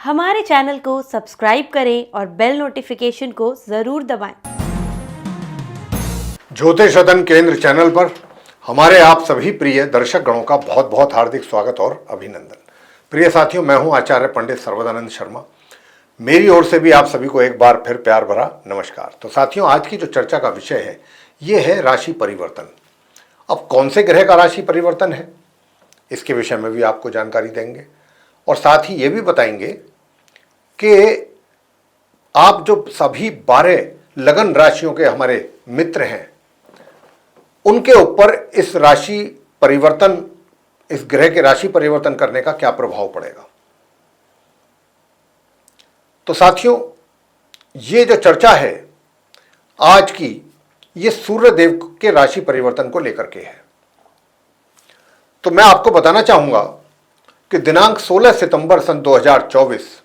हमारे चैनल को सब्सक्राइब करें और बेल नोटिफिकेशन को जरूर दबाएं। ज्योतिष सदन केंद्र चैनल पर हमारे आप सभी प्रिय दर्शक गणों का बहुत बहुत हार्दिक स्वागत और अभिनंदन। प्रिय साथियों, मैं हूं आचार्य पंडित सर्वदानंद शर्मा। मेरी ओर से भी आप सभी को एक बार फिर प्यार भरा नमस्कार। तो साथियों, आज की जो चर्चा का विषय है ये है राशि परिवर्तन। अब कौन से ग्रह का राशि परिवर्तन है इसके विषय में भी आपको जानकारी देंगे और साथ ही ये भी बताएंगे कि आप जो सभी 12 लगन राशियों के हमारे मित्र हैं उनके ऊपर इस राशि परिवर्तन, इस ग्रह के राशि परिवर्तन करने का क्या प्रभाव पड़ेगा। तो साथियों, ये जो चर्चा है आज की, ये सूर्य देव के राशि परिवर्तन को लेकर के है। तो मैं आपको बताना चाहूंगा कि दिनांक 16 सितंबर सन 2024,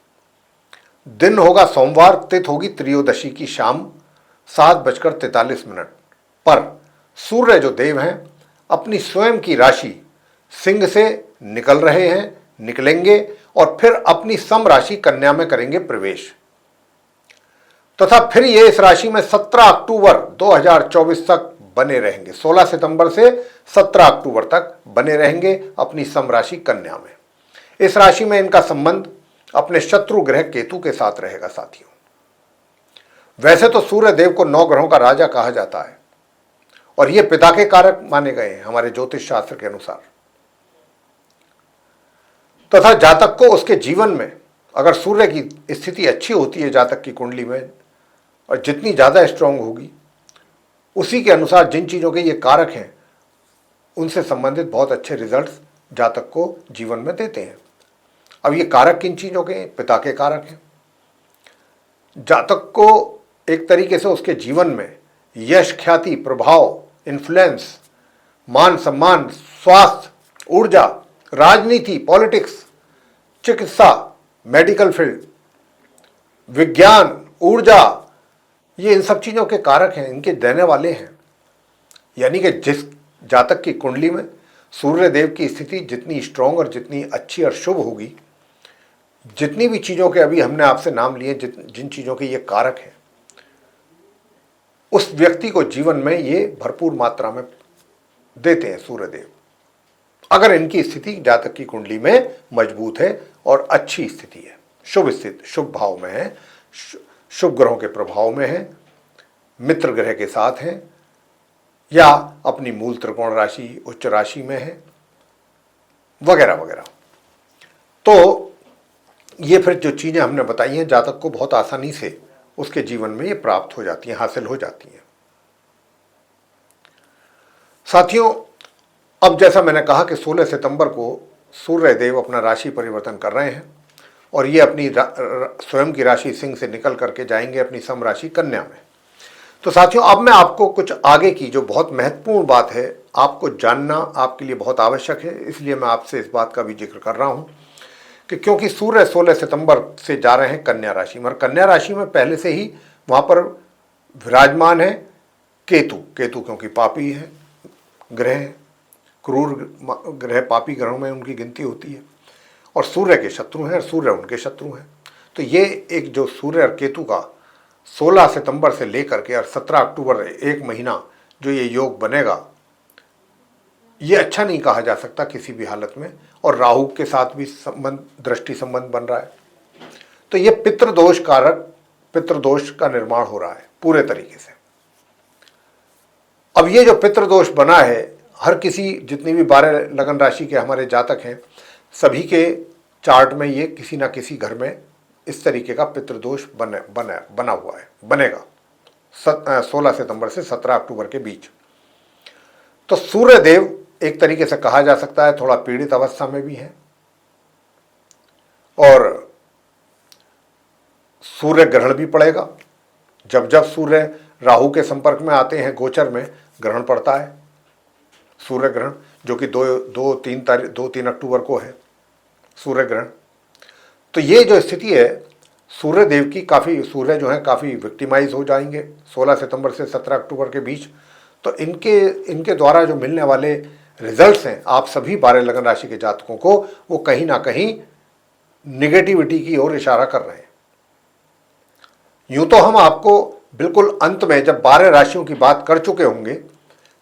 दिन होगा सोमवार, तिथि होगी त्रयोदशी की शाम 7:43 पर सूर्य जो देव हैं अपनी स्वयं की राशि सिंह से निकल रहे हैं, निकलेंगे और फिर अपनी सम राशि कन्या में करेंगे प्रवेश तथा फिर ये इस राशि में 17 अक्टूबर 2024 तक बने रहेंगे। 16 सितंबर से 17 अक्टूबर तक बने रहेंगे अपनी सम राशि कन्या में। इस राशि में इनका संबंध अपने शत्रु ग्रह केतु के साथ रहेगा। साथियों, वैसे तो सूर्य देव को 9 ग्रहों का राजा कहा जाता है और ये पिता के कारक माने गए हैं हमारे ज्योतिष शास्त्र के अनुसार। तथा जातक को उसके जीवन में अगर सूर्य की स्थिति अच्छी होती है जातक की कुंडली में, और जितनी ज्यादा स्ट्रांग होगी उसी के अनुसार जिन चीजों के ये कारक हैं उनसे संबंधित बहुत अच्छे रिजल्ट्स जातक को जीवन में देते हैं। अब ये कारक किन चीजों के? पिता के कारक हैं। जातक को एक तरीके से उसके जीवन में यश, ख्याति, प्रभाव, इन्फ्लुएंस, मान सम्मान, स्वास्थ्य, ऊर्जा, राजनीति, पॉलिटिक्स, चिकित्सा, मेडिकल फील्ड, विज्ञान, ऊर्जा, ये इन सब चीजों के कारक हैं, इनके देने वाले हैं। यानी कि जिस जातक की कुंडली में सूर्य देव की स्थिति जितनी स्ट्रांग और जितनी अच्छी और शुभ होगी, जितनी भी चीजों के अभी हमने आपसे नाम लिए, जिन चीजों के ये कारक हैं, उस व्यक्ति को जीवन में ये भरपूर मात्रा में देते हैं सूर्य देव, अगर इनकी स्थिति जातक की कुंडली में मजबूत है और अच्छी स्थिति है, शुभ स्थिति, शुभ भाव में है, शुभ ग्रहों के प्रभाव में है, मित्र ग्रह के साथ हैं या अपनी मूल त्रिकोण राशि उच्च राशि में है, वगैरह वगैरह। तो ये फिर जो चीजें हमने बताई हैं जातक को बहुत आसानी से उसके जीवन में ये प्राप्त हो जाती हैं, हासिल हो जाती हैं। साथियों, अब जैसा मैंने कहा कि 16 सितंबर को सूर्य देव अपना राशि परिवर्तन कर रहे हैं और ये अपनी स्वयं की राशि सिंह से निकल करके जाएंगे अपनी सम राशि कन्या में। तो साथियों, अब मैं आपको कुछ आगे की जो बहुत महत्वपूर्ण बात है आपको जानना आपके लिए बहुत आवश्यक है, इसलिए मैं आपसे इस बात का भी जिक्र कर रहा हूं कि क्योंकि सूर्य 16 सितंबर से जा रहे हैं कन्या राशि में, और कन्या राशि में पहले से ही वहां पर विराजमान है केतु। केतु क्योंकि पापी है ग्रह, क्रूर ग्रह, पापी ग्रहों में उनकी गिनती होती है और सूर्य के शत्रु हैं और सूर्य उनके शत्रु हैं। तो ये एक जो सूर्य और केतु का 16 सितंबर से लेकर के और 17 अक्टूबर, एक महीना जो ये योग बनेगा, ये अच्छा नहीं कहा जा सकता किसी भी हालत में। और राहु के साथ भी संबंध, दृष्टि संबंध बन रहा है, तो ये पितृदोष कारक, पितृदोष का निर्माण हो रहा है पूरे तरीके से। अब ये जो पितृदोष बना है, हर किसी, जितनी भी 12 लगन राशि के हमारे जातक हैं, सभी के चार्ट में ये किसी ना किसी घर में इस तरीके का पितृदोष बना हुआ है, बनेगा 16 सितंबर से 17 अक्टूबर के बीच। तो सूर्य देव एक तरीके से कहा जा सकता है थोड़ा पीड़ित अवस्था में भी है और सूर्य ग्रहण भी पड़ेगा। जब जब सूर्य राहु के संपर्क में आते हैं गोचर में ग्रहण पड़ता है, सूर्य ग्रहण, जो कि 2-3 अक्टूबर को है सूर्य ग्रहण। तो ये जो स्थिति है सूर्य देव की, काफ़ी सूर्य जो है काफ़ी विक्टिमाइज हो जाएंगे 16 सितंबर से 17 अक्टूबर के बीच। तो इनके द्वारा जो मिलने वाले रिजल्ट्स हैं आप सभी 12 लगन राशि के जातकों को, वो कहीं ना कहीं निगेटिविटी की ओर इशारा कर रहे हैं। यूं तो हम आपको बिल्कुल अंत में जब 12 राशियों की बात कर चुके होंगे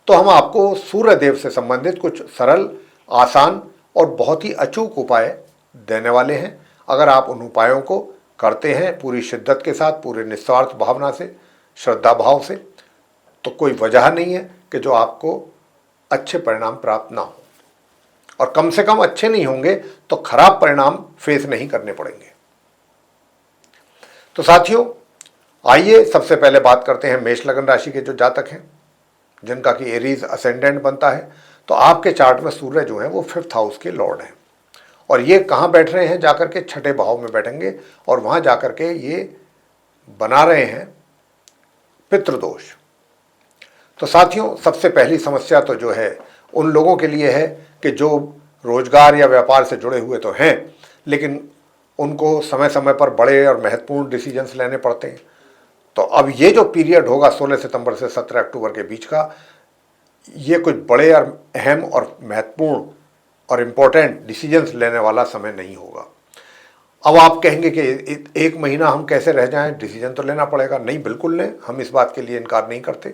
तो हम आपको सूर्य देव से संबंधित कुछ सरल, आसान और बहुत ही अचूक उपाय देने वाले हैं। अगर आप उन उपायों को करते हैं पूरी शिद्दत के साथ, पूरे निस्वार्थ भावना से, श्रद्धा भाव से, तो कोई वजह नहीं है कि जो आपको अच्छे परिणाम प्राप्त ना हो। और कम से कम अच्छे नहीं होंगे तो खराब परिणाम फेस नहीं करने पड़ेंगे। तो साथियों, आइए सबसे पहले बात करते हैं मेष लगन राशि के जो जातक हैं, जिनका कि एरीज असेंडेंट बनता है। तो आपके चार्ट में सूर्य जो है वो 5th हाउस के लॉर्ड हैं, और ये कहाँ बैठ रहे हैं, जाकर के 6ठे भाव में बैठेंगे, और वहाँ जाकर के ये बना रहे हैं पितृदोष। तो साथियों, सबसे पहली समस्या तो जो है उन लोगों के लिए है कि जो रोजगार या व्यापार से जुड़े हुए तो हैं, लेकिन उनको समय समय पर बड़े और महत्वपूर्ण डिसीजंस लेने पड़ते हैं। तो अब ये जो पीरियड होगा 16 सितंबर से 17 अक्टूबर के बीच का, ये कुछ बड़े और अहम और महत्वपूर्ण और इम्पोर्टेंट डिसीजंस लेने वाला समय नहीं होगा। अब आप कहेंगे कि एक महीना हम कैसे रह जाएं, डिसीजन तो लेना पड़ेगा। नहीं, बिल्कुल लें, हम इस बात के लिए इनकार नहीं करते,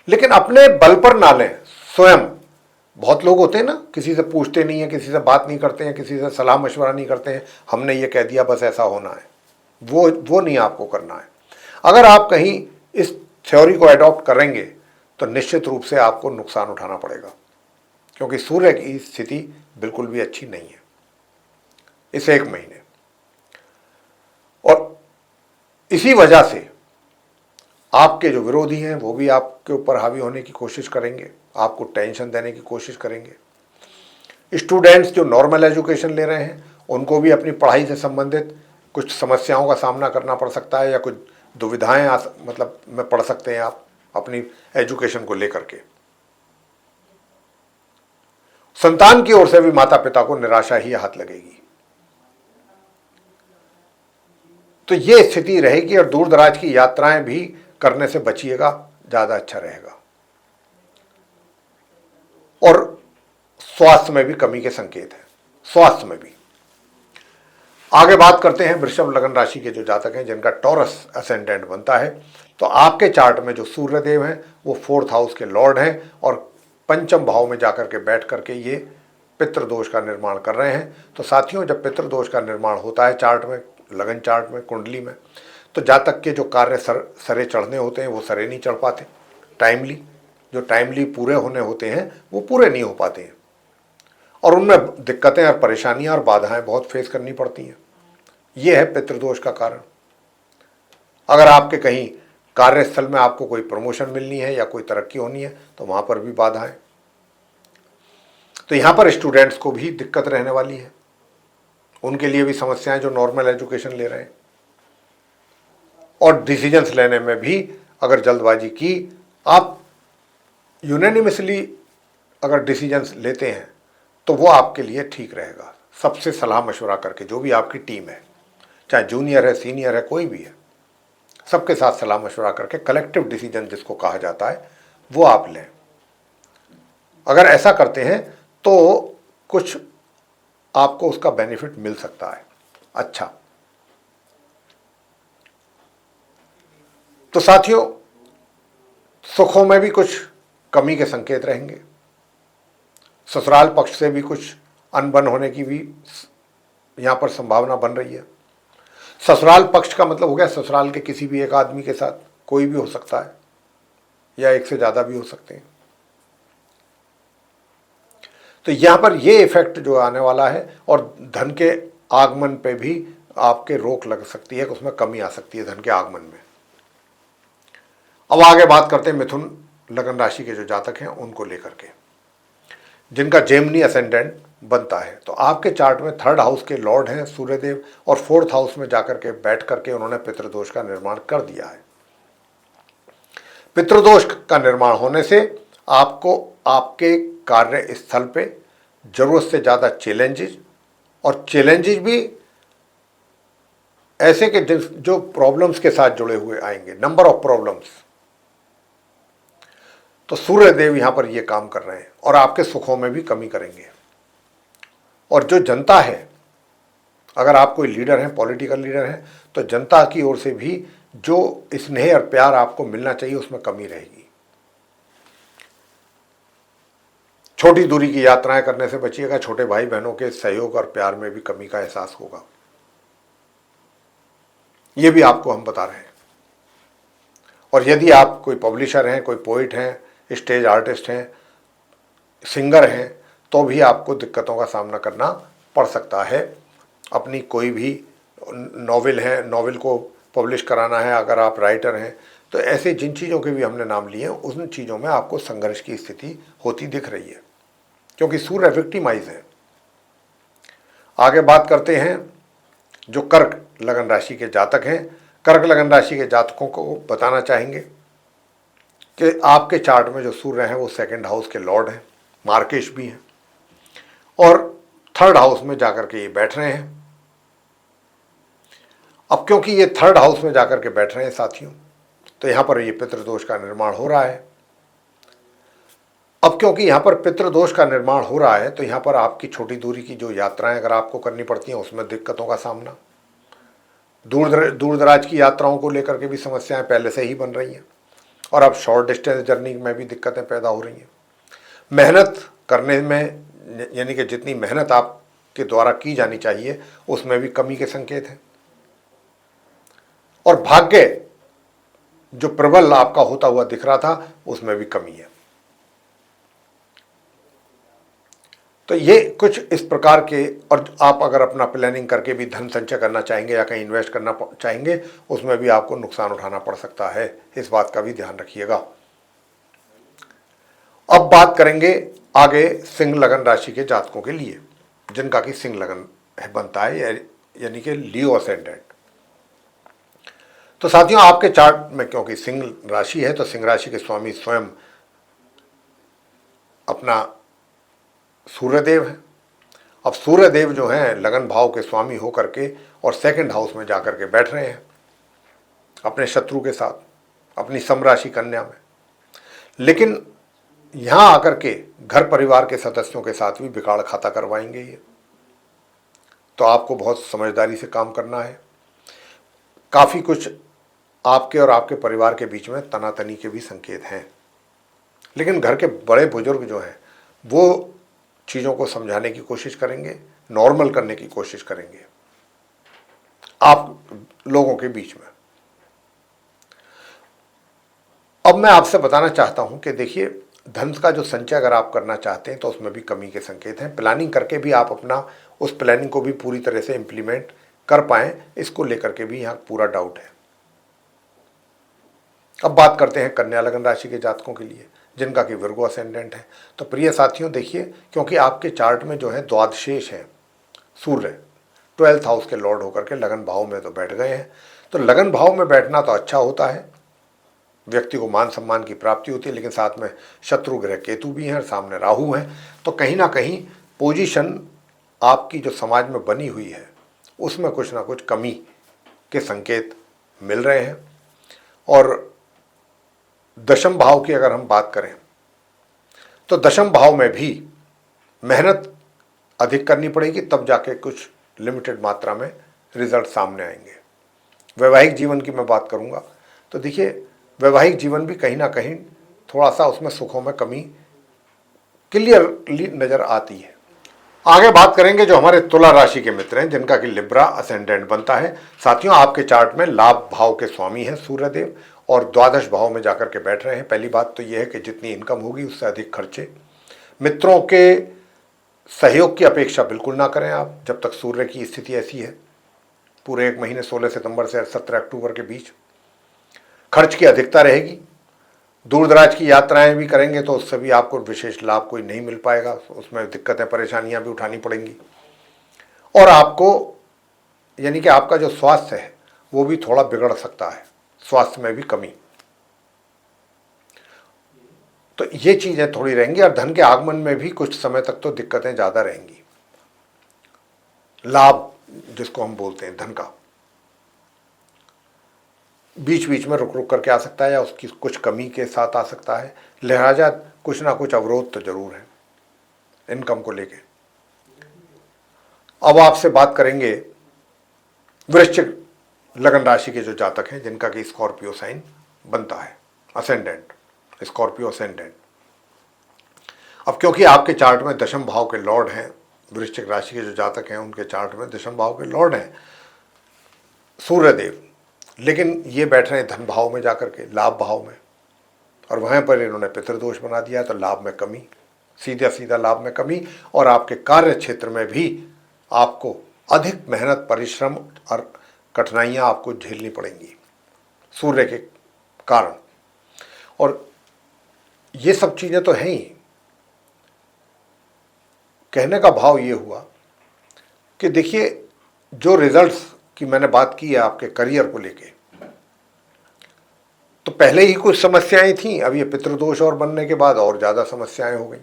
लेकिन अपने बल पर ना लें। स्वयं बहुत लोग होते हैं ना, किसी से पूछते नहीं है, किसी से बात नहीं करते हैं, किसी से सलाह मशवरा नहीं करते हैं, हमने ये कह दिया बस ऐसा होना है, वो नहीं आपको करना है। अगर आप कहीं इस थ्योरी को अडॉप्ट करेंगे तो निश्चित रूप से आपको नुकसान उठाना पड़ेगा, क्योंकि सूर्य की स्थिति बिल्कुल भी अच्छी नहीं है इस एक महीने। और इसी वजह से आपके जो विरोधी हैं वो भी आपके ऊपर हावी होने की कोशिश करेंगे, आपको टेंशन देने की कोशिश करेंगे। स्टूडेंट्स जो नॉर्मल एजुकेशन ले रहे हैं उनको भी अपनी पढ़ाई से संबंधित कुछ समस्याओं का सामना करना पड़ सकता है, या कुछ दुविधाएं मतलब में पढ़ सकते हैं आप अपनी एजुकेशन को लेकर के। संतान की ओर से भी माता पिता को निराशा ही हाथ लगेगी। तो ये स्थिति रहेगी, और दूर दराज की यात्राएं भी करने से बचिएगा, ज्यादा अच्छा रहेगा। और स्वास्थ्य में भी कमी के संकेत हैं, स्वास्थ्य में भी। आगे बात करते हैं वृषभ लगन राशि के जो जातक हैं, जिनका टॉरस असेंडेंट बनता है। तो आपके चार्ट में जो सूर्य देव हैं वो 4th हाउस के लॉर्ड हैं, और पंचम भाव में जाकर के बैठ करके ये पितृदोष का निर्माण कर रहे हैं। तो साथियों, जब पितृदोष का निर्माण होता है चार्ट में, लगन चार्ट में, कुंडली में, तो जातक के जो कार्य सरे चढ़ने होते हैं वो सरे नहीं चढ़ पाते टाइमली। जो टाइमली पूरे होने होते हैं वो पूरे नहीं हो पाते हैं, और उनमें दिक्कतें और परेशानियां और बाधाएं बहुत फेस करनी पड़ती हैं। ये है पितृदोष का कारण। अगर आपके कहीं कार्यस्थल में आपको कोई प्रमोशन मिलनी है या कोई तरक्की होनी है तो वहां पर भी बाधाएं। तो यहां पर स्टूडेंट्स को भी दिक्कत रहने वाली है, उनके लिए भी समस्याएं जो नॉर्मल एजुकेशन ले रहे हैं। और डिसीजंस लेने में भी अगर जल्दबाजी की, आप यूनानिमसली अगर डिसीजंस लेते हैं तो वो आपके लिए ठीक रहेगा। सबसे सलाह मशवरा करके, जो भी आपकी टीम है, चाहे जूनियर है, सीनियर है, कोई भी है, सबके साथ सलाह मशवरा करके कलेक्टिव डिसीजन जिसको कहा जाता है वो आप लें। अगर ऐसा करते हैं तो कुछ आपको उसका बेनिफिट मिल सकता है। अच्छा, तो साथियों, सुखों में भी कुछ कमी के संकेत रहेंगे। ससुराल पक्ष से भी कुछ अनबन होने की भी यहां पर संभावना बन रही है। ससुराल पक्ष का मतलब हो गया ससुराल के किसी भी एक आदमी के साथ, कोई भी हो सकता है, या एक से ज्यादा भी हो सकते हैं। तो यहां पर ये इफेक्ट जो आने वाला है, और धन के आगमन पे भी आपके रोक लग सकती है, उसमें कमी आ सकती है धन के आगमन में। अब आगे बात करते हैं मिथुन लगन राशि के जो जातक हैं उनको लेकर के, जिनका जेमिनी असेंडेंट बनता है। तो आपके चार्ट में 3rd हाउस के लॉर्ड हैं सूर्यदेव, और 4th हाउस में जाकर के बैठ करके उन्होंने पितृदोष का निर्माण कर दिया है। पितृदोष का निर्माण होने से आपको आपके कार्य स्थल पे जरूरत से ज्यादा चैलेंजेस, और चैलेंजेस भी ऐसे के जो प्रॉब्लम्स के साथ जुड़े हुए आएंगे, नंबर ऑफ प्रॉब्लम्स। तो सूर्य देव यहां पर ये काम कर रहे हैं, और आपके सुखों में भी कमी करेंगे। और जो जनता है, अगर आप कोई लीडर हैं, पॉलिटिकल लीडर हैं, तो जनता की ओर से भी जो स्नेह और प्यार आपको मिलना चाहिए उसमें कमी रहेगी। छोटी दूरी की यात्राएं करने से बचिएगा। छोटे भाई बहनों के सहयोग और प्यार में भी कमी का एहसास होगा। ये भी आपको हम बता रहे हैं। और यदि आप कोई पब्लिशर हैं, कोई पोइट हैं, स्टेज आर्टिस्ट हैं, सिंगर हैं, तो भी आपको दिक्कतों का सामना करना पड़ सकता है। अपनी कोई भी नॉवेल है, नॉवेल को पब्लिश कराना है, अगर आप राइटर हैं, तो ऐसे जिन चीज़ों के भी हमने नाम लिए हैं उन चीज़ों में आपको संघर्ष की स्थिति होती दिख रही है, क्योंकि सूर्य विक्टिमाइज है। आगे बात करते हैं जो कर्क लगन राशि के जातक हैं। कर्क लगन राशि के जातकों को बताना चाहेंगे कि आपके चार्ट में जो सूर्य हैं वो सेकंड हाउस के लॉर्ड हैं, मार्केश भी हैं, और थर्ड हाउस में जाकर के ये बैठ रहे हैं। अब क्योंकि ये थर्ड हाउस में जाकर के बैठ रहे हैं साथियों, तो यहां पर ये पितृदोष का निर्माण हो रहा है। अब क्योंकि यहां पर पितृदोष का निर्माण हो रहा है, तो यहां पर आपकी छोटी दूरी की जो यात्राएं अगर आपको करनी पड़ती हैं उसमें दिक्कतों का सामना, दूर दराज की यात्राओं को लेकर के भी समस्याएं पहले से ही बन रही हैं, और अब शॉर्ट डिस्टेंस जर्नी में भी दिक्कतें पैदा हो रही हैं। मेहनत करने में, यानी कि जितनी मेहनत आपके द्वारा की जानी चाहिए उसमें भी कमी के संकेत हैं, और भाग्य जो प्रबल आपका होता हुआ दिख रहा था उसमें भी कमी है। तो ये कुछ इस प्रकार के, और आप अगर अपना प्लानिंग करके भी धन संचय करना चाहेंगे या कहीं इन्वेस्ट करना चाहेंगे उसमें भी आपको नुकसान उठाना पड़ सकता है, इस बात का भी ध्यान रखिएगा। अब बात करेंगे आगे सिंह लगन राशि के जातकों के लिए, जिनका कि सिंह लगन बनता है, यानी कि लियो असेंडेंट। तो साथियों आपके चार्ट में क्योंकि सिंह राशि है, तो सिंह राशि के स्वामी स्वयं अपना सूर्यदेव है। अब सूर्यदेव जो हैं लगन भाव के स्वामी होकर के और सेकंड हाउस में जाकर के बैठ रहे हैं अपने शत्रु के साथ, अपनी समराशि कन्या में। लेकिन यहां आकर के घर परिवार के सदस्यों के साथ भी बिगाड़ खाता करवाएंगे ये, तो आपको बहुत समझदारी से काम करना है। काफ़ी कुछ आपके और आपके परिवार के बीच में तनातनी के भी संकेत हैं, लेकिन घर के बड़े बुजुर्ग जो हैं वो चीज़ों को समझाने की कोशिश करेंगे, नॉर्मल करने की कोशिश करेंगे आप लोगों के बीच में। अब मैं आपसे बताना चाहता हूं कि देखिए, धन का जो संचय अगर आप करना चाहते हैं तो उसमें भी कमी के संकेत हैं। प्लानिंग करके भी आप अपना उस प्लानिंग को भी पूरी तरह से इम्प्लीमेंट कर पाएं, इसको लेकर के भी यहाँ पूरा डाउट है। अब बात करते हैं कन्या लगन राशि के जातकों के लिए, जिनका कि विर्गो असेंडेंट है। तो प्रिय साथियों देखिए, क्योंकि आपके चार्ट में जो है द्वादशेष है, सूर्य 12th हाउस के लॉर्ड होकर के लगन भाव में तो बैठ गए हैं। तो लगन भाव में बैठना तो अच्छा होता है, व्यक्ति को मान सम्मान की प्राप्ति होती है, लेकिन साथ में शत्रु ग्रह केतु भी हैं, सामने राहु हैं, तो कहीं ना कहीं पोजीशन आपकी जो समाज में बनी हुई है उसमें कुछ ना कुछ कमी के संकेत मिल रहे हैं। और दशम भाव की अगर हम बात करें तो दशम भाव में भी मेहनत अधिक करनी पड़ेगी, तब जाके कुछ लिमिटेड मात्रा में रिजल्ट सामने आएंगे। वैवाहिक जीवन की मैं बात करूंगा तो देखिए, वैवाहिक जीवन भी कहीं ना कहीं थोड़ा सा उसमें सुखों में कमी क्लियरली नजर आती है। आगे बात करेंगे जो हमारे तुला राशि के मित्र हैं, जिनका कि लिब्रा असेंडेंट बनता है। साथियों आपके चार्ट में लाभ भाव के स्वामी हैं सूर्यदेव, और द्वादश भाव में जाकर के बैठ रहे हैं। पहली बात तो यह है कि जितनी इनकम होगी उससे अधिक खर्चे। मित्रों के सहयोग की अपेक्षा बिल्कुल ना करें आप, जब तक सूर्य की स्थिति ऐसी है। पूरे एक महीने 16 सितंबर से 17 अक्टूबर के बीच खर्च की अधिकता रहेगी। दूर दराज की यात्राएं भी करेंगे तो उससे भी आपको विशेष लाभ कोई नहीं मिल पाएगा, उसमें दिक्कतें परेशानियां भी उठानी पड़ेंगी। और आपको, यानी कि आपका जो स्वास्थ्य है वो भी थोड़ा बिगड़ सकता है, स्वास्थ्य में भी कमी। तो ये चीजें थोड़ी रहेंगी। और धन के आगमन में भी कुछ समय तक तो दिक्कतें ज्यादा रहेंगी। लाभ जिसको हम बोलते हैं धन का, बीच बीच में रुक रुक करके आ सकता है या उसकी कुछ कमी के साथ आ सकता है। लिहाजा कुछ ना कुछ अवरोध तो जरूर है इनकम को लेके। अब आपसे बात करेंगे वृश्चिक लगन राशि के जो जातक हैं जिनका कि स्कॉर्पियो साइन बनता है, असेंडेंट, स्कॉर्पियो असेंडेंट। अब क्योंकि आपके चार्ट में दशम भाव के लॉर्ड हैं, वृश्चिक राशि के जो जातक हैं उनके चार्ट में दशम भाव के लॉर्ड हैं सूर्यदेव, लेकिन ये बैठ रहे हैं धन भाव में जाकर के, लाभ भाव में, और वहाँ पर इन्होंने पितृदोष बना दिया, तो लाभ में कमी, सीधा सीधा लाभ में कमी, और आपके कार्य क्षेत्र में भी आपको अधिक मेहनत, परिश्रम और कठिनाइयाँ आपको झेलनी पड़ेंगी सूर्य के कारण। और ये सब चीज़ें तो हैं ही। कहने का भाव ये हुआ कि देखिए, जो रिजल्ट्स की मैंने बात की है आपके करियर को लेके, तो पहले ही कुछ समस्याएं थीं, अब ये पितृदोष और बनने के बाद और ज़्यादा समस्याएं हो गई।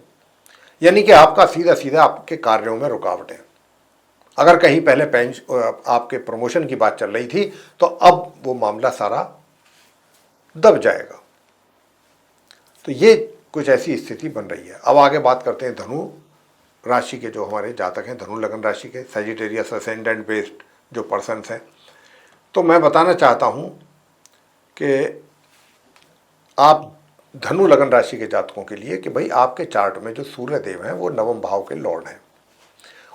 यानी कि आपका सीधा सीधा आपके कार्यों में रुकावटें। अगर कहीं पहले आपके प्रमोशन की बात चल रही थी, तो अब वो मामला सारा दब जाएगा। तो ये कुछ ऐसी स्थिति बन रही है। अब आगे बात करते हैं धनु राशि के जो हमारे जातक हैं, धनु लगन राशि के, सजिटेरियस असेंडेंट बेस्ड जो पर्सन्स हैं। तो मैं बताना चाहता हूँ कि आप धनु लगन राशि के जातकों के लिए कि भाई आपके चार्ट में जो सूर्य देव हैं वो नवम भाव के लॉर्ड हैं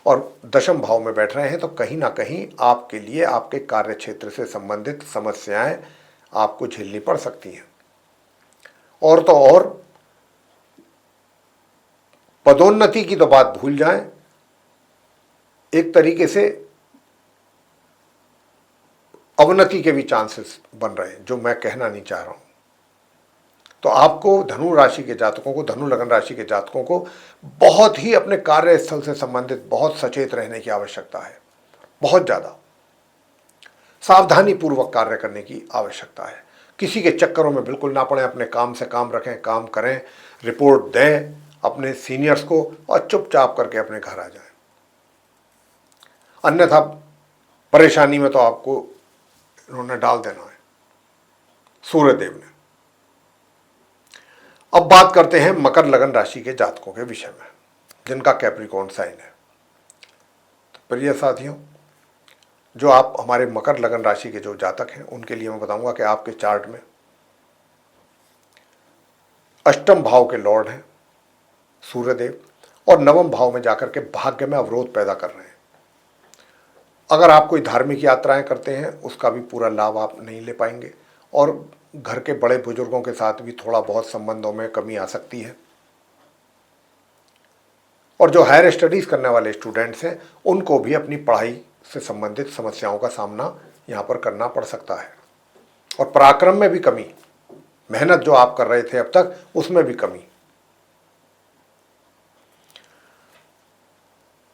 और दशम भाव में बैठ रहे हैं, तो कहीं ना कहीं आपके लिए आपके कार्य क्षेत्र से संबंधित समस्याएं आपको झेलनी पड़ सकती हैं। और तो और पदोन्नति की तो बात भूल जाएं, एक तरीके से अवनति के भी चांसेस बन रहे हैं, जो मैं कहना नहीं चाह रहा हूं। तो आपको धनु राशि के जातकों को, धनु लगन राशि के जातकों को बहुत ही अपने कार्यस्थल से संबंधित बहुत सचेत रहने की आवश्यकता है, बहुत ज़्यादा सावधानी पूर्वक कार्य करने की आवश्यकता है। किसी के चक्करों में बिल्कुल ना पड़े, अपने काम से काम रखें, काम करें, रिपोर्ट दें अपने सीनियर्स को और चुपचाप करके अपने घर आ जाएं। अन्यथा परेशानी में तो आपको इन्होंने डाल देना है, सूर्यदेव ने। अब बात करते हैं मकर लगन राशि के जातकों के विषय में, जिनका कैप्रिकॉर्न साइन है। तो प्रिय साथियों, जो आप हमारे मकर लगन राशि के जो जातक हैं उनके लिए मैं बताऊंगा कि आपके चार्ट में अष्टम भाव के लॉर्ड हैं सूर्यदेव, और नवम भाव में जाकर के भाग्य में अवरोध पैदा कर रहे हैं। अगर आप कोई धार्मिक यात्राएं करते हैं उसका भी पूरा लाभ आप नहीं ले पाएंगे, और घर के बड़े बुजुर्गों के साथ भी थोड़ा बहुत संबंधों में कमी आ सकती है। और जो हायर स्टडीज़ करने वाले स्टूडेंट्स हैं उनको भी अपनी पढ़ाई से संबंधित समस्याओं का सामना यहाँ पर करना पड़ सकता है। और पराक्रम में भी कमी, मेहनत जो आप कर रहे थे अब तक उसमें भी कमी।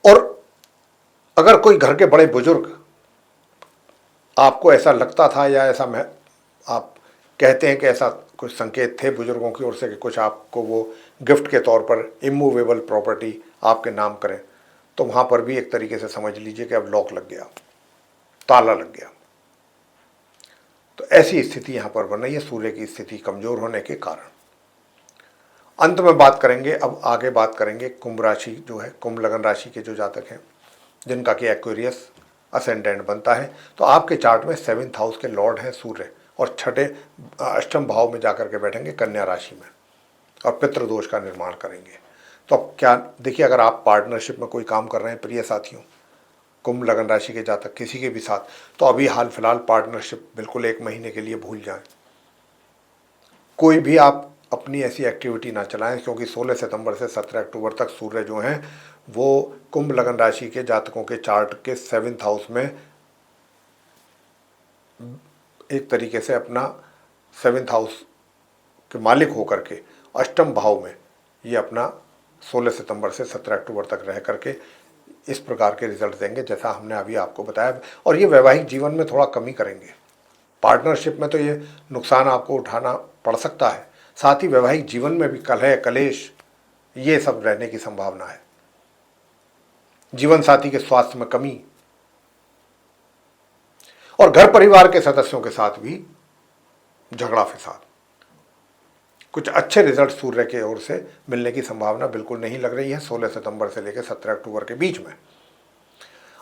और अगर कोई घर के बड़े बुजुर्ग, आपको ऐसा लगता था या ऐसा आप कहते हैं कि ऐसा कुछ संकेत थे बुजुर्गों की ओर से कि कुछ आपको वो गिफ्ट के तौर पर इमूवेबल प्रॉपर्टी आपके नाम करें, तो वहाँ पर भी एक तरीके से समझ लीजिए कि अब लॉक लग गया, ताला लग गया। तो ऐसी स्थिति यहाँ पर बन रही है सूर्य की स्थिति कमज़ोर होने के कारण। अंत में बात करेंगे, अब आगे बात करेंगे कुंभ राशि जो है, कुंभ लगन राशि के जो जातक हैं जिनका कि एक्वेरियस असेंडेंट बनता है। तो आपके चार्ट में 7th हाउस के लॉर्ड हैं सूर्य, और छठे अष्टम भाव में जाकर के बैठेंगे कन्या राशि में और पितृदोष का निर्माण करेंगे। तो अब क्या देखिए, अगर आप पार्टनरशिप में कोई काम कर रहे हैं प्रिय साथियों, कुंभ लगन राशि के जातक किसी के भी साथ, तो अभी हाल फिलहाल पार्टनरशिप बिल्कुल 1 महीने के लिए भूल जाएं। कोई भी आप अपनी ऐसी एक्टिविटी ना चलाएं, क्योंकि 16 सितंबर से 17 अक्टूबर तक सूर्य जो हैं वो कुंभ लगन राशि के जातकों के चार्ट के 7th हाउस में एक तरीके से अपना 7th हाउस के मालिक होकर के अष्टम भाव में ये अपना 16 सितंबर से 17 अक्टूबर तक रह करके इस प्रकार के रिजल्ट देंगे जैसा हमने अभी आपको बताया। और ये वैवाहिक जीवन में थोड़ा कमी करेंगे। पार्टनरशिप में तो ये नुकसान आपको उठाना पड़ सकता है, साथ ही वैवाहिक जीवन में भी कलह, कलेश, ये सब रहने की संभावना है। जीवन साथी के स्वास्थ्य में कमी, और घर परिवार के सदस्यों के साथ भी झगड़ा फसाद। कुछ अच्छे रिजल्ट सूर्य के ओर से मिलने की संभावना बिल्कुल नहीं लग रही है 16 सितंबर से लेकर 17 अक्टूबर के बीच में।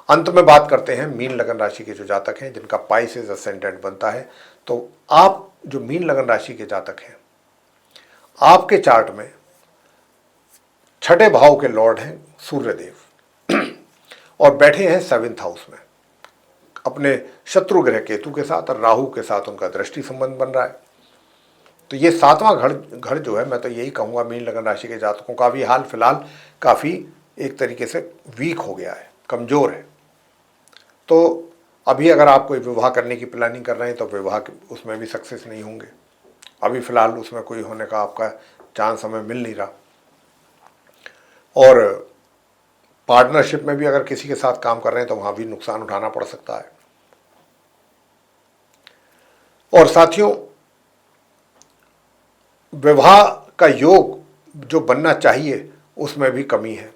अंत में बात करते हैं मीन लगन राशि के जो जातक हैं जिनका पाइसेस असेंडेंट बनता है। तो आप जो मीन लगन राशि के जातक हैं, आपके चार्ट में छठे भाव के लॉर्ड हैं सूर्यदेव और बैठे हैं 7th हाउस में अपने शत्रु ग्रह केतु के साथ, और राहु के साथ उनका दृष्टि संबंध बन रहा है। तो ये 7वां घर जो है, मैं तो यही कहूँगा मीन लगन राशि के जातकों का भी हाल फिलहाल काफ़ी एक तरीके से वीक हो गया है, कमज़ोर है। तो अभी अगर आप कोई विवाह करने की प्लानिंग कर रहे हैं तो विवाह उसमें भी सक्सेस नहीं होंगे। अभी फ़िलहाल उसमें कोई होने का आपका चांस हमें मिल नहीं रहा। और पार्टनरशिप में भी अगर किसी के साथ काम कर रहे हैं तो वहाँ भी नुकसान उठाना पड़ सकता है। और साथियों, विवाह का योग जो बनना चाहिए उसमें भी कमी है।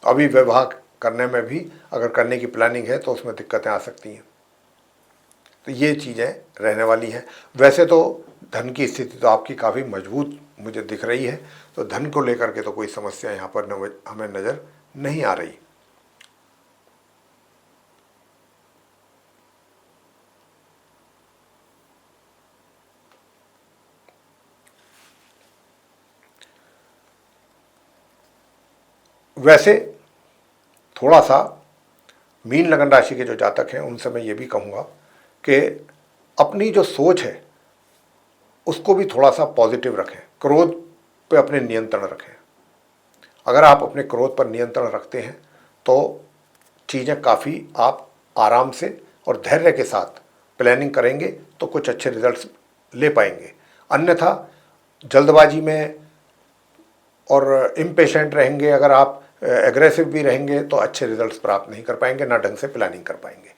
अभी विवाह करने में भी अगर करने की प्लानिंग है तो उसमें दिक्कतें आ सकती हैं। तो ये चीज़ें रहने वाली हैं। वैसे तो धन की स्थिति तो आपकी काफ़ी मजबूत मुझे दिख रही है, तो धन को लेकर के तो कोई समस्या यहाँ पर हमें नज़र नहीं आ रही। वैसे थोड़ा सा मीन लगन राशि के जो जातक हैं उनसे मैं ये भी कहूँगा कि अपनी जो सोच है उसको भी थोड़ा सा पॉजिटिव रखें, क्रोध पे अपने नियंत्रण रखें। अगर आप अपने क्रोध पर नियंत्रण रखते हैं तो चीज़ें काफ़ी आप आराम से और धैर्य के साथ प्लानिंग करेंगे तो कुछ अच्छे रिजल्ट्स ले पाएंगे। अन्यथा जल्दबाजी में और इम्पेशेंट रहेंगे, अगर आप एग्रेसिव भी रहेंगे तो अच्छे रिजल्ट्स प्राप्त नहीं कर पाएंगे, ना ढंग से प्लानिंग कर पाएंगे,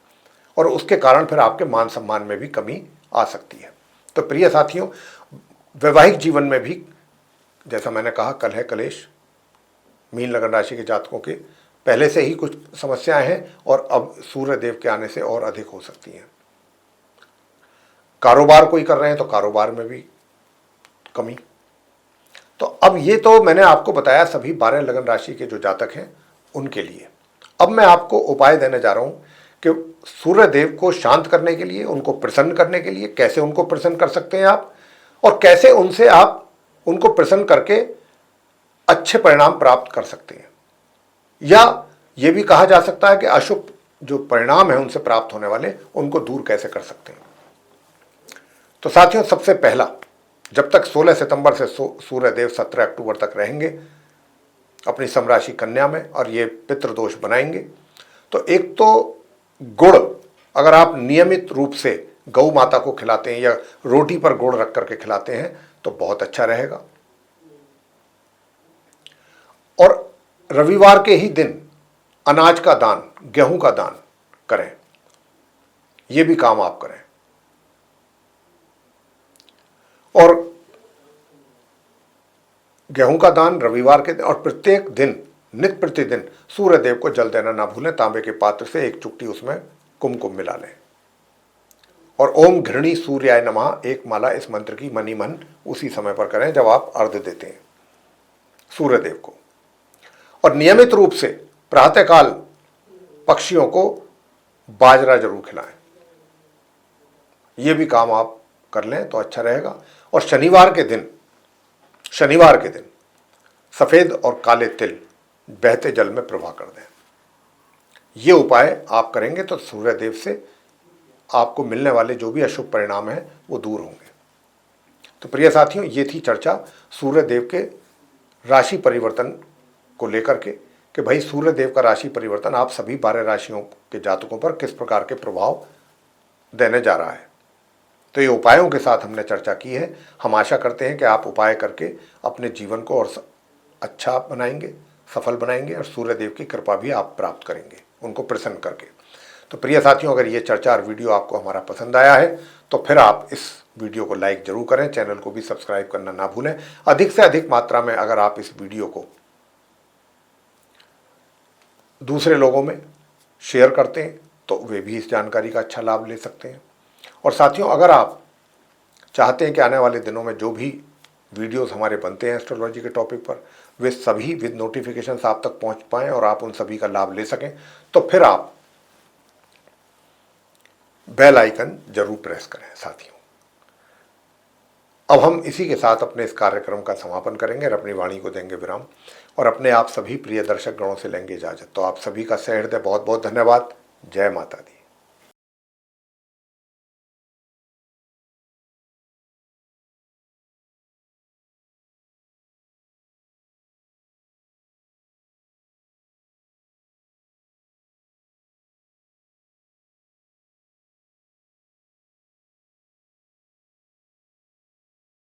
और उसके कारण फिर आपके मान सम्मान में भी कमी आ सकती है। तो प्रिय साथियों, वैवाहिक जीवन में भी जैसा मैंने कहा कल है कलेश। मीन लगन राशि के जातकों के पहले से ही कुछ समस्याएं हैं और अब सूर्य देव के आने से और अधिक हो सकती हैं। कारोबार कोई कर रहे हैं तो कारोबार में भी कमी। तो अब ये तो मैंने आपको बताया सभी 12 लगन राशि के जो जातक हैं उनके लिए। अब मैं आपको उपाय देने जा रहा हूं कि सूर्य देव को शांत करने के लिए, उनको प्रसन्न करने के लिए कैसे उनको प्रसन्न कर सकते हैं आप, और कैसे उनसे आप उनको प्रसन्न करके अच्छे परिणाम प्राप्त कर सकते हैं, या ये भी कहा जा सकता है कि अशुभ जो परिणाम है उनसे प्राप्त होने वाले उनको दूर कैसे कर सकते हैं। तो साथियों, सबसे पहला, जब तक 16 सितंबर से सूर्य देव 17 अक्टूबर तक रहेंगे अपनी समराशि कन्या में और ये पितृदोष बनाएंगे, तो एक तो गुड़ अगर आप नियमित रूप से गौ माता को खिलाते हैं या रोटी पर गुड़ रख करके खिलाते हैं तो बहुत अच्छा रहेगा। और रविवार के ही दिन अनाज का दान, गेहूं का दान करें, यह भी काम आप करें। और गेहूं का दान रविवार के दिन और प्रत्येक दिन नित्य प्रतिदिन सूर्य देव को जल देना ना भूलें। तांबे के पात्र से एक चुटकी उसमें कुमकुम मिला लें और ओम घृणी सूर्याय नमः एक माला इस मंत्र की मनी मन उसी समय पर करें जब आप अर्घ्य देते हैं सूर्य देव को। और नियमित रूप से प्रातःकाल पक्षियों को बाजरा जरूर खिलाएं। यह भी काम आप कर लें तो अच्छा रहेगा। और शनिवार के दिन सफेद और काले तिल बहते जल में प्रवाह कर दें। ये उपाय आप करेंगे तो सूर्य देव से आपको मिलने वाले जो भी अशुभ परिणाम हैं वो दूर होंगे। तो प्रिय साथियों, ये थी चर्चा सूर्य देव के राशि परिवर्तन को लेकर के कि भाई सूर्य देव का राशि परिवर्तन आप सभी 12 राशियों के जातकों पर किस प्रकार के प्रभाव देने जा रहा है। तो ये उपायों के साथ हमने चर्चा की है। हम आशा करते हैं कि आप उपाय करके अपने जीवन को और अच्छा बनाएंगे, सफल बनाएंगे और सूर्य देव की कृपा भी आप प्राप्त करेंगे उनको प्रसन्न करके। तो प्रिय साथियों, अगर ये चर्चा और वीडियो आपको हमारा पसंद आया है तो फिर आप इस वीडियो को लाइक जरूर करें, चैनल को भी सब्सक्राइब करना ना भूलें। अधिक से अधिक मात्रा में अगर आप इस वीडियो को दूसरे लोगों में शेयर करते हैं तो वे भी इस जानकारी का अच्छा लाभ ले सकते हैं। और साथियों, अगर आप चाहते हैं कि आने वाले दिनों में जो भी वीडियोस हमारे बनते हैं एस्ट्रोलॉजी के टॉपिक पर, वे सभी विद नोटिफिकेशंस आप तक पहुंच पाएं और आप उन सभी का लाभ ले सकें, तो फिर आप बेल आइकन जरूर प्रेस करें साथियों। अब हम इसी के साथ अपने इस कार्यक्रम का समापन करेंगे और अपनी वाणी को देंगे विराम और अपने आप सभी प्रिय दर्शक गणों से लेंगे इजाजत। तो आप सभी का सहृदय बहुत बहुत धन्यवाद। जय माता दी।